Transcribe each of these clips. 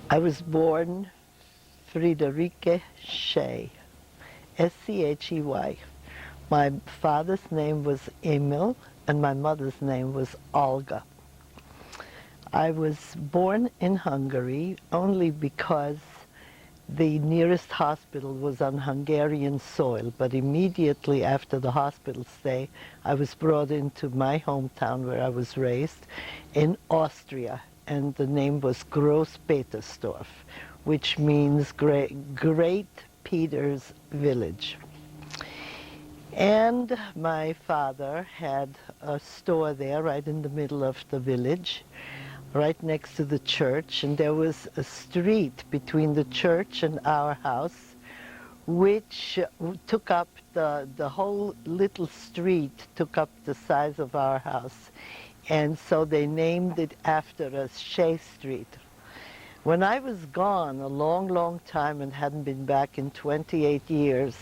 I was born Friederike Schey, S-C-H-E-Y. My father's name was Emil, and my mother's name was Olga. I was born in Hungary only because the nearest hospital was on Hungarian soil, but immediately after the hospital stay, I was brought into my hometown where I was raised in Austria, and the name was Grosspetersdorf, which means Great Peter's Village. And my father had a store there right in the middle of the village, right next to the church, and there was a street between the church and our house which took up the whole little street took up the size of our house, and so they named it after us Shea Street. When I was gone a long time and hadn't been back in 28 years,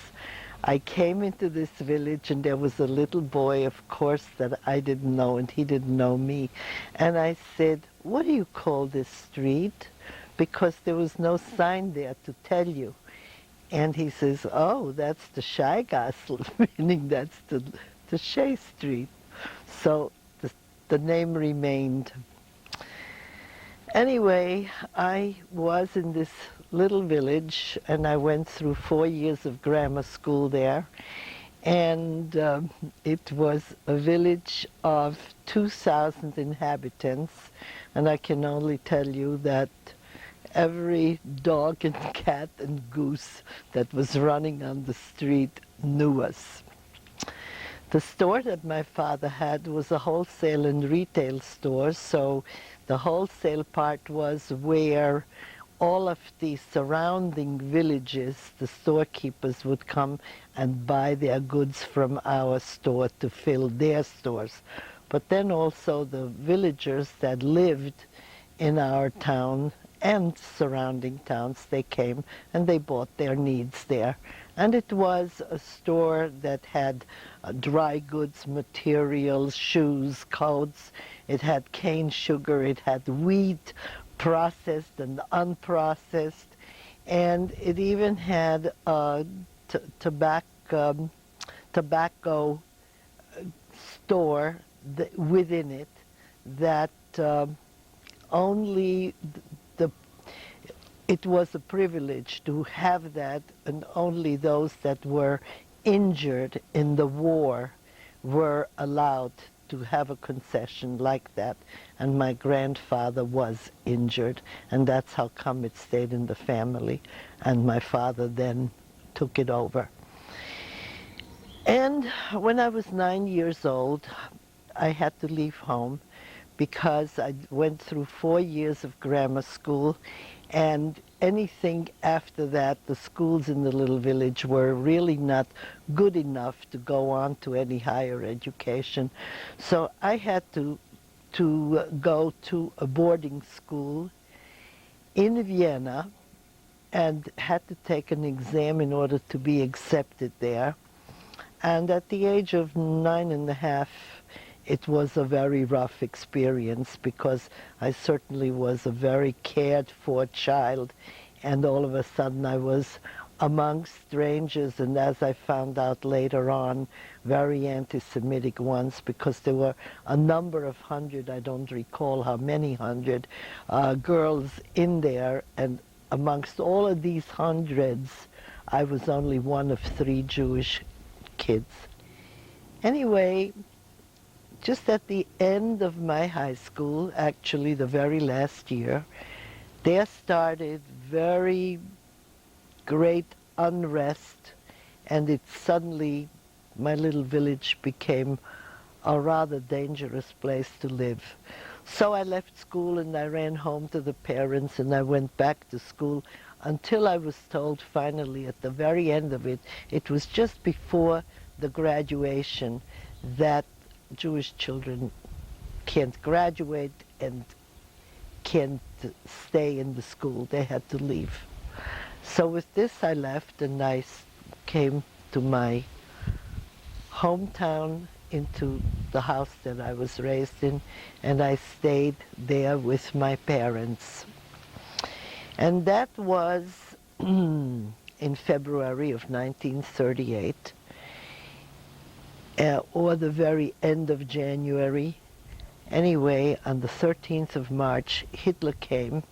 I came into this village, and there was a little boy, of course, that I didn't know, and he didn't know me. And I said, "What do you call this street?" Because there was no sign there to tell you. And he says, "Oh, that's the Scheigassel," meaning that's the Shea Street. So the name remained. Anyway, I was in this little village, and I went through 4 years of grammar school there, and it was a village of 2,000 inhabitants, and I can only tell you that every dog and cat and goose that was running on the street knew us. The store that my father had was a wholesale and retail store, so the wholesale part was where all of the surrounding villages, the storekeepers would come and buy their goods from our store to fill their stores. But then also the villagers that lived in our town and surrounding towns, they came and they bought their needs there. And it was a store that had dry goods, materials, shoes, coats. It had cane sugar, it had wheat, processed and unprocessed, and it even had a tobacco store within it that only it was a privilege to have that, and only those that were injured in the war were allowed to have a concession like that. And my grandfather was injured, and that's how come it stayed in the family, and my father then took it over. And when I was 9 years old, I had to leave home because I went through 4 years of grammar school, and anything after that, the schools in the little village were really not good enough to go on to any higher education. So I had to go to a boarding school in Vienna and had to take an exam in order to be accepted there. And at the age of 9.5, it was a very rough experience, because I certainly was a very cared for child, and all of a sudden I was among strangers, and as I found out later on, very anti-Semitic ones, because there were a number of hundred, I don't recall how many hundred, girls in there, and amongst all of these hundreds, I was only one of 3 Jewish kids. Anyway, just at the end of my high school, actually the very last year, there started very great unrest, and it suddenly, my little village became a rather dangerous place to live. So I left school and I ran home to the parents, and I went back to school until I was told finally at the very end of it, it was just before the graduation, that Jewish children can't graduate and can't stay in the school. They had to leave. So with this I left, and I came to my hometown, into the house that I was raised in, and I stayed there with my parents. And that was in February of 1938, or the very end of January. Anyway, on the 13th of March, Hitler came,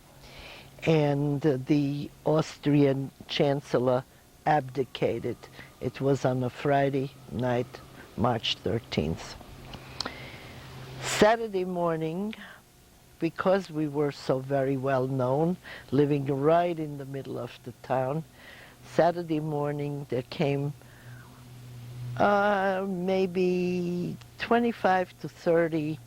and the Austrian Chancellor abdicated. It was on a Friday night, March 13th. Saturday morning, because we were so very well known, living right in the middle of the town, Saturday morning there came maybe 25 to 30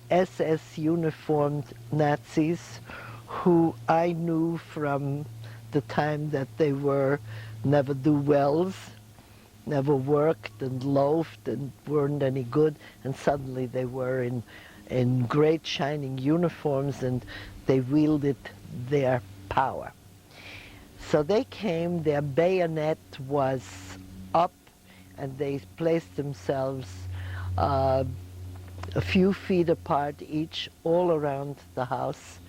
SS uniformed Nazis who I knew from the time that they were never-do-wells, never worked and loafed and weren't any good, and suddenly they were in great shining uniforms and they wielded their power. So they came, their bayonet was up, and they placed themselves a few feet apart each all around the house,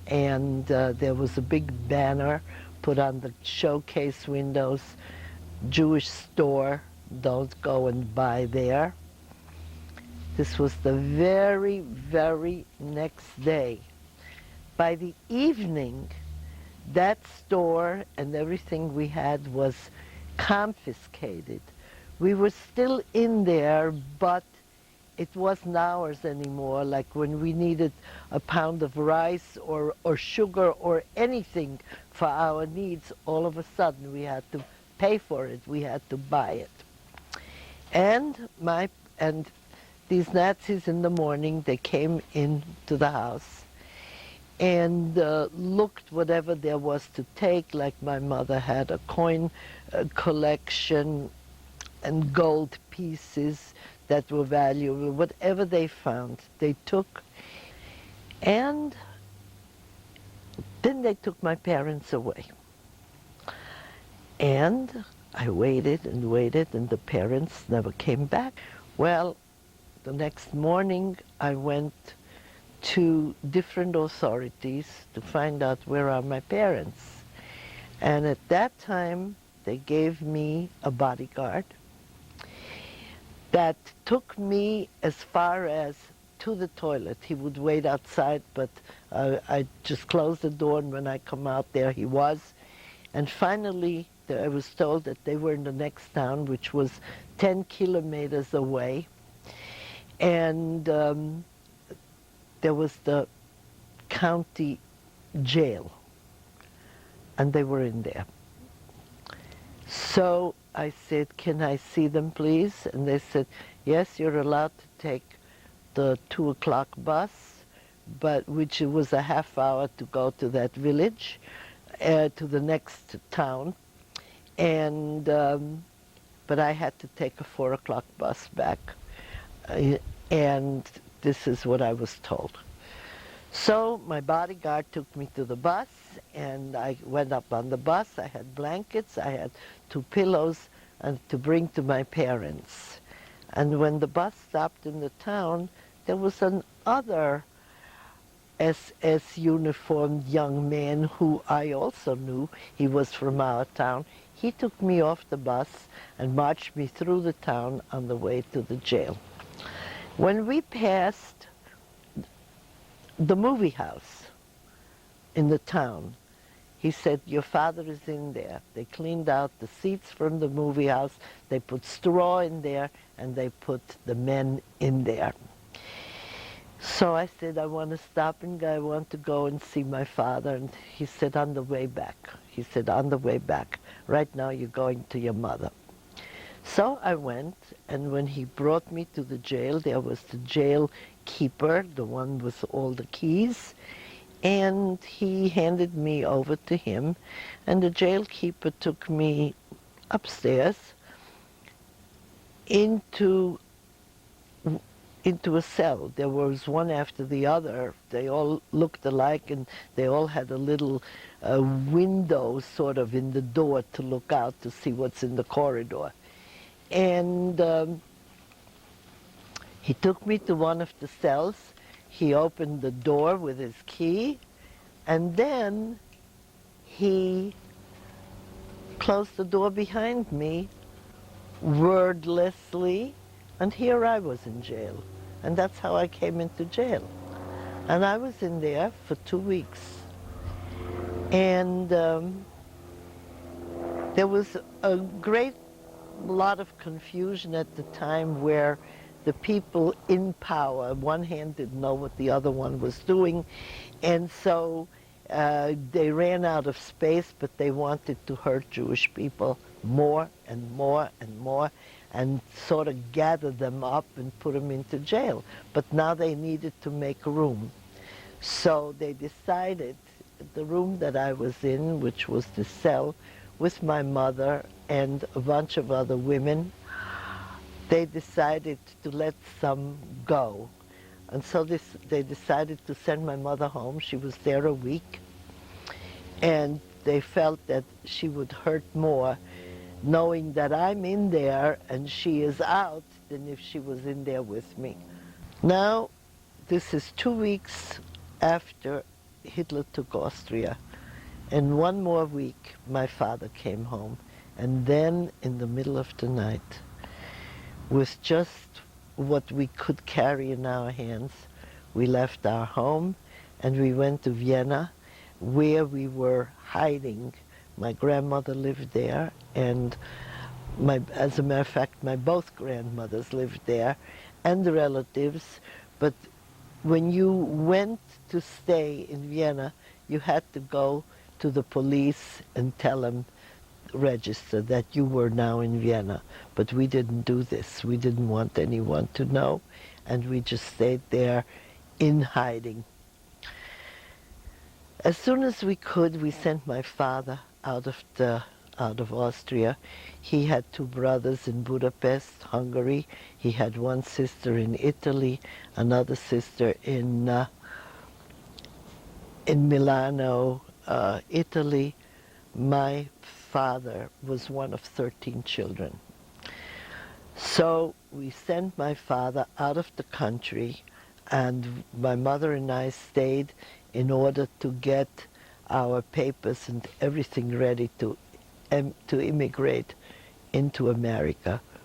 and there was a big banner put on the showcase windows, Jewish store, don't go and buy there. This was the very, very next day. By the evening, that store and everything we had was confiscated. We were still in there, but it wasn't ours anymore, like when we needed a pound of rice or sugar or anything for our needs, all of a sudden we had to pay for it, we had to buy it. And these Nazis in the morning, they came into the house and looked whatever there was to take, like my mother had a coin collection and gold pieces that were valuable. Whatever they found, they took. And then they took my parents away. And I waited and waited, and the parents never came back. Well, the next morning I went to different authorities to find out where are my parents. And at that time, they gave me a bodyguard that took me as far as to the toilet. He would wait outside, but I just closed the door, and when I come out, there he was. And finally, I was told that they were in the next town, which was 10 kilometers away. And there was the county jail, and they were in there. So I said, can I see them, please? And they said, yes, you're allowed to take the 2 o'clock bus, but which was a half hour to go to that village, to the next town. And but I had to take a 4 o'clock bus back. And this is what I was told. So my bodyguard took me to the bus, and I went up on the bus. I had blankets, I had 2 pillows, and to bring to my parents. And when the bus stopped in the town, there was another SS uniformed young man who I also knew. He was from our town. He took me off the bus and marched me through the town on the way to the jail. When we passed the movie house in the town, he said, your father is in there. They cleaned out the seats from the movie house, they put straw in there, and they put the men in there. So I said, I want to stop and I want to go and see my father. And he said, on the way back. He said, on the way back. Right now you're going to your mother. So I went, and when he brought me to the jail, there was the jail keeper, the one with all the keys, and he handed me over to him, and the jail keeper took me upstairs into a cell. There was one after the other. They all looked alike, and they all had a little window sort of in the door to look out to see what's in the corridor. And he took me to one of the cells. He opened the door with his key, and then he closed the door behind me wordlessly, and here I was in jail. And that's how I came into jail. And I was in there for 2 weeks. And there was a great lot of confusion at the time where the people in power, one hand didn't know what the other one was doing, and so they ran out of space, but they wanted to hurt Jewish people more and more and more, and sort of gather them up and put them into jail. But now they needed to make room. So they decided, the room that I was in, which was the cell, with my mother and a bunch of other women, they decided to let some go. And so they decided to send my mother home. She was there a week. And they felt that she would hurt more knowing that I'm in there and she is out than if she was in there with me. Now, this is 2 weeks after Hitler took Austria. And 1 more week, my father came home. And then, in the middle of the night, with just what we could carry in our hands, we left our home and we went to Vienna, where we were hiding. My grandmother lived there, and as a matter of fact, my both grandmothers lived there, and the relatives. But when you went to stay in Vienna, you had to go to the police and tell them, register that you were now in Vienna. But we didn't do this. We didn't want anyone to know, and we just stayed there in hiding. As soon as we could, we sent my father out of Austria. He had 2 brothers in Budapest, Hungary. He had 1 sister in Italy, another sister in Milano, Italy. My father was one of 13 children. So we sent my father out of the country, and my mother and I stayed in order to get our papers and everything ready to immigrate into America.